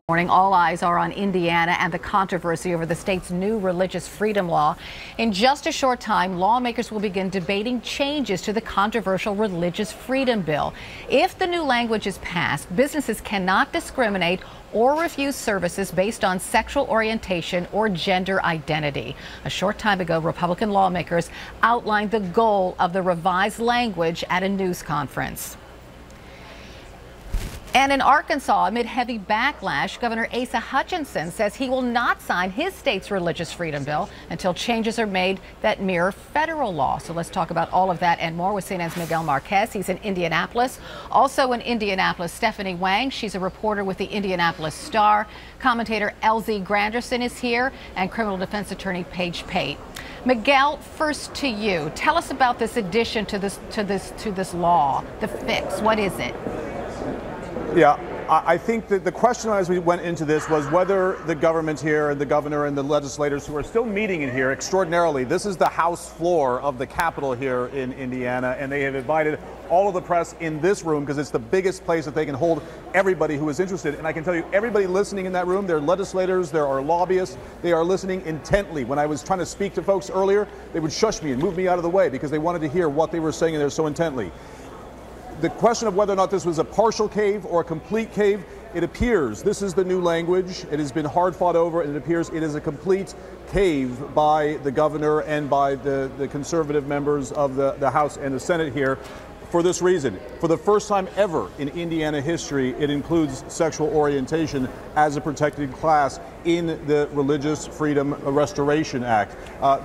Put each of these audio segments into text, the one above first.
morning. All eyes are on Indiana and the controversy over the state's new religious freedom law. In just a short time, lawmakers will begin debating changes to the controversial religious freedom bill. If the new language is passed, businesses cannot discriminate or refuse services based on sexual orientation or gender identity. A short time ago, Republican lawmakers outlined the goal of the revised language at a news conference. And in Arkansas, amid heavy backlash, Governor Asa Hutchinson says he will not sign his state's religious freedom bill until changes are made that mirror federal law. So let's talk about all of that and more with CNN's Miguel Marquez. He's in Indianapolis. Also in Indianapolis, Stephanie Wang. She's a reporter with the Indianapolis Star. Commentator LZ Granderson is here, and criminal defense attorney Paige Pate. Miguel, first to you. Tell us about this addition to this law, the fix. What is it? Yeah, I think that the question as we went into this was whether the government here and the governor and the legislators who are still meeting in here extraordinarily. This is the House floor of the Capitol here in Indiana, and they have invited all of the press in this room because it's the biggest place that they can hold everybody who is interested. And I can tell you, everybody listening in that room, there are legislators, there are lobbyists, they are listening intently. When I was trying to speak to folks earlier, they would shush me and move me out of the way because they wanted to hear what they were saying in there so intently. The question of whether or not this was a partial cave or a complete cave, it appears this is the new language. It has been hard fought over, and it appears it is a complete cave by the governor and by the conservative members of the House and the Senate here. For this reason, for the first time ever in Indiana history, it includes sexual orientation as a protected class in the Religious Freedom Restoration Act.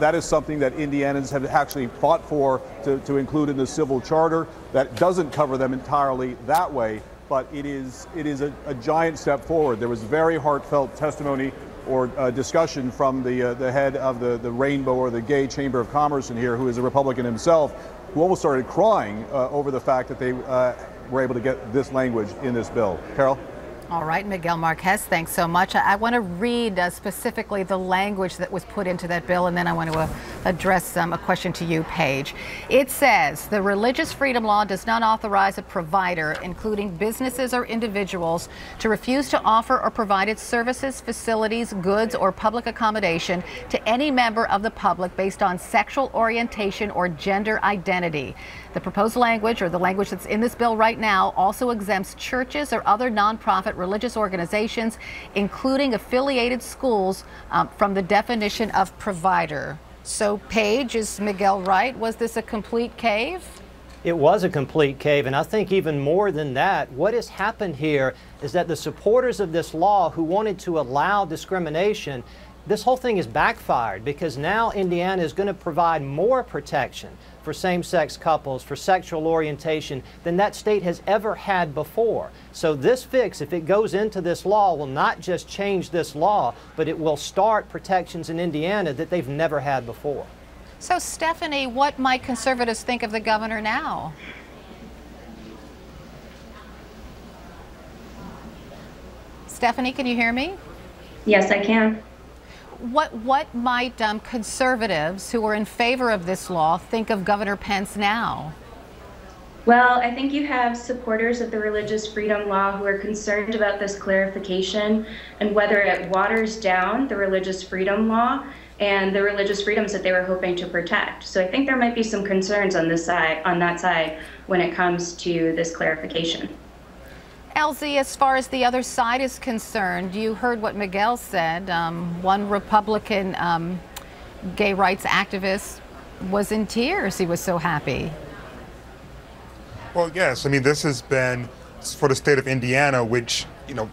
That is something that Indianans have actually fought for to include in the civil charter. That doesn't cover them entirely that way, but it is a giant step forward. There was very heartfelt testimony or discussion from the head of the Rainbow or the Gay Chamber of Commerce in here, who is a Republican himself, who almost started crying over the fact that they were able to get this language in this bill. Carol? All right, Miguel Marquez, thanks so much. I want to read specifically the language that was put into that bill, and then I want to address a question to you, Paige. It says, the religious freedom law does not authorize a provider, including businesses or individuals, to refuse to offer or provide its services, facilities, goods, or public accommodation to any member of the public based on sexual orientation or gender identity. The proposed language, or the language that's in this bill right now, also exempts churches or other nonprofit religious organizations, including affiliated schools, from the definition of provider. So, Paige, is Miguel right? Was this a complete cave? It was a complete cave, and I think even more than that, what has happened here is that the supporters of this law who wanted to allow discrimination, this whole thing is backfired because now Indiana is going to provide more protection for same-sex couples, for sexual orientation, than that state has ever had before. So this fix, if it goes into this law, will not just change this law, but it will start protections in Indiana that they've never had before. So, Stephanie, what might conservatives think of the governor now? Stephanie, can you hear me? Yes, I can. What might conservatives who are in favor of this law think of Governor Pence now? Well, I think you have supporters of the religious freedom law who are concerned about this clarification and whether it waters down the religious freedom law and the religious freedoms that they were hoping to protect. So I think there might be some concerns on that side when it comes to this clarification. LZ, as far as the other side is concerned, you heard what Miguel said. One Republican gay rights activist was in tears. He was so happy. Well, yes. I mean, this has been for the state of Indiana, which,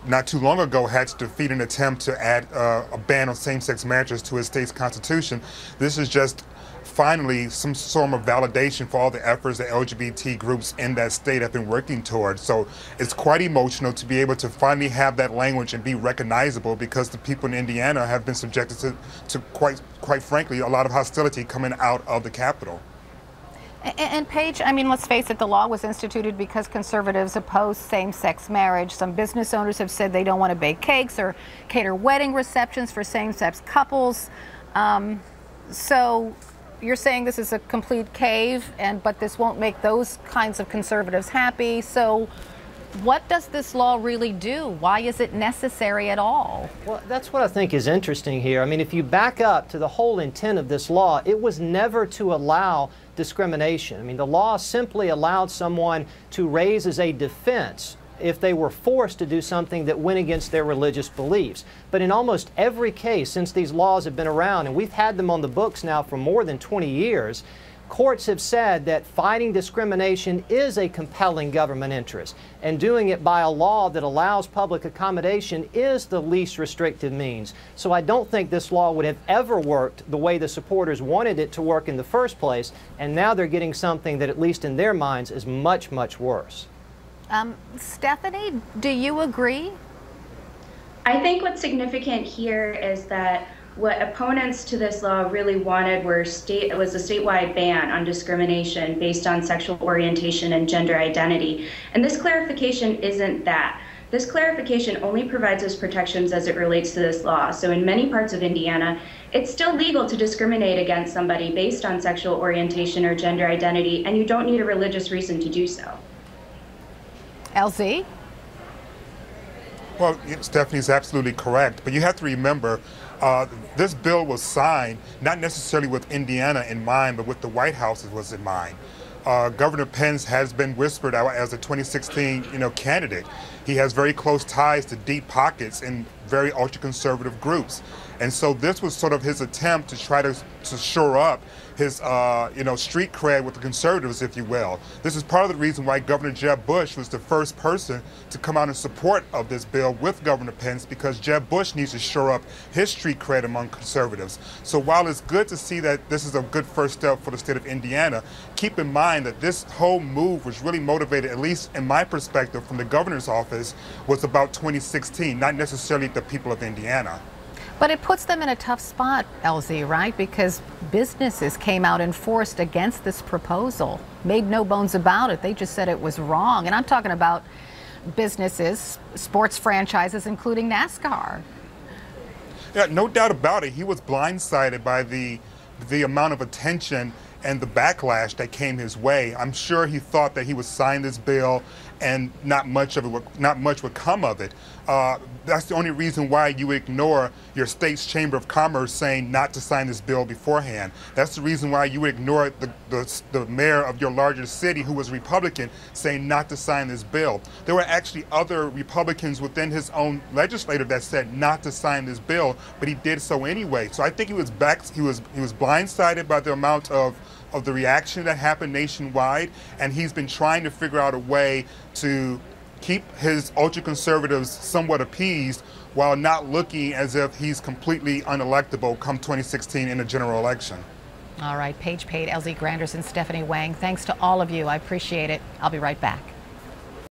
not too long ago had to defeat an attempt to add a ban on same-sex marriages to its state's constitution. This is just finally some sort of validation for all the efforts that LGBT groups in that state have been working towards. So it's quite emotional to be able to finally have that language and be recognizable, because the people in Indiana have been subjected to quite frankly, a lot of hostility coming out of the Capitol. And Paige, I mean, let's face it, the law was instituted because conservatives oppose same-sex marriage. Some business owners have said they don't want to bake cakes or cater wedding receptions for same-sex couples. So you're saying this is a complete cave, but this won't make those kinds of conservatives happy. So what does this law really do? Why is it necessary at all? Well, that's what I think is interesting here. I mean, if you back up to the whole intent of this law, it was never to allow discrimination. I mean, the law simply allowed someone to raise as a defense if they were forced to do something that went against their religious beliefs. But in almost every case since these laws have been around, and we've had them on the books now for more than 20 years, courts have said that fighting discrimination is a compelling government interest, and doing it by a law that allows public accommodation is the least restrictive means. So I don't think this law would have ever worked the way the supporters wanted it to work in the first place, and now they're getting something that, at least in their minds, is much, much worse. Stephanie, do you agree? I think what's significant here is that what opponents to this law really wanted was a statewide ban on discrimination based on sexual orientation and gender identity. And this clarification isn't that. This clarification only provides us protections as it relates to this law. So in many parts of Indiana, it's still legal to discriminate against somebody based on sexual orientation or gender identity, and you don't need a religious reason to do so. LZ? Well, Stephanie's absolutely correct, but you have to remember this bill was signed not necessarily with Indiana in mind, but with the White House was in mind. Governor Pence has been whispered out as a 2016 candidate. He has very close ties to deep pockets in very ultra-conservative groups. And so this was sort of his attempt to try to shore up his street cred with the conservatives, if you will. This is part of the reason why Governor Jeb Bush was the first person to come out in support of this bill with Governor Pence, because Jeb Bush needs to shore up his street cred among conservatives. So while it's good to see that this is a good first step for the state of Indiana, keep in mind that this whole move was really motivated, at least in my perspective, from the governor's office, was about 2016, not necessarily the people of Indiana. But it puts them in a tough spot, LZ, right? Because businesses came out and forced against this proposal, made no bones about it. They just said it was wrong. And I'm talking about businesses, sports franchises, including NASCAR. Yeah, no doubt about it. He was blindsided by the amount of attention and the backlash that came his way. I'm sure he thought that he would sign this bill and not much would come of it. That's the only reason why you ignore your state's Chamber of Commerce saying not to sign this bill beforehand. That's the reason why you would ignore the mayor of your largest city, who was Republican, saying not to sign this bill. There were actually other Republicans within his own legislature that said not to sign this bill, but he did so anyway. So I think he was blindsided by the amount of the reaction that happened nationwide, and he's been trying to figure out a way to keep his ultra-conservatives somewhat appeased while not looking as if he's completely unelectable come 2016 in a general election. All right, Paige Pate, LZ Granderson, Stephanie Wang, thanks to all of you. I appreciate it. I'll be right back.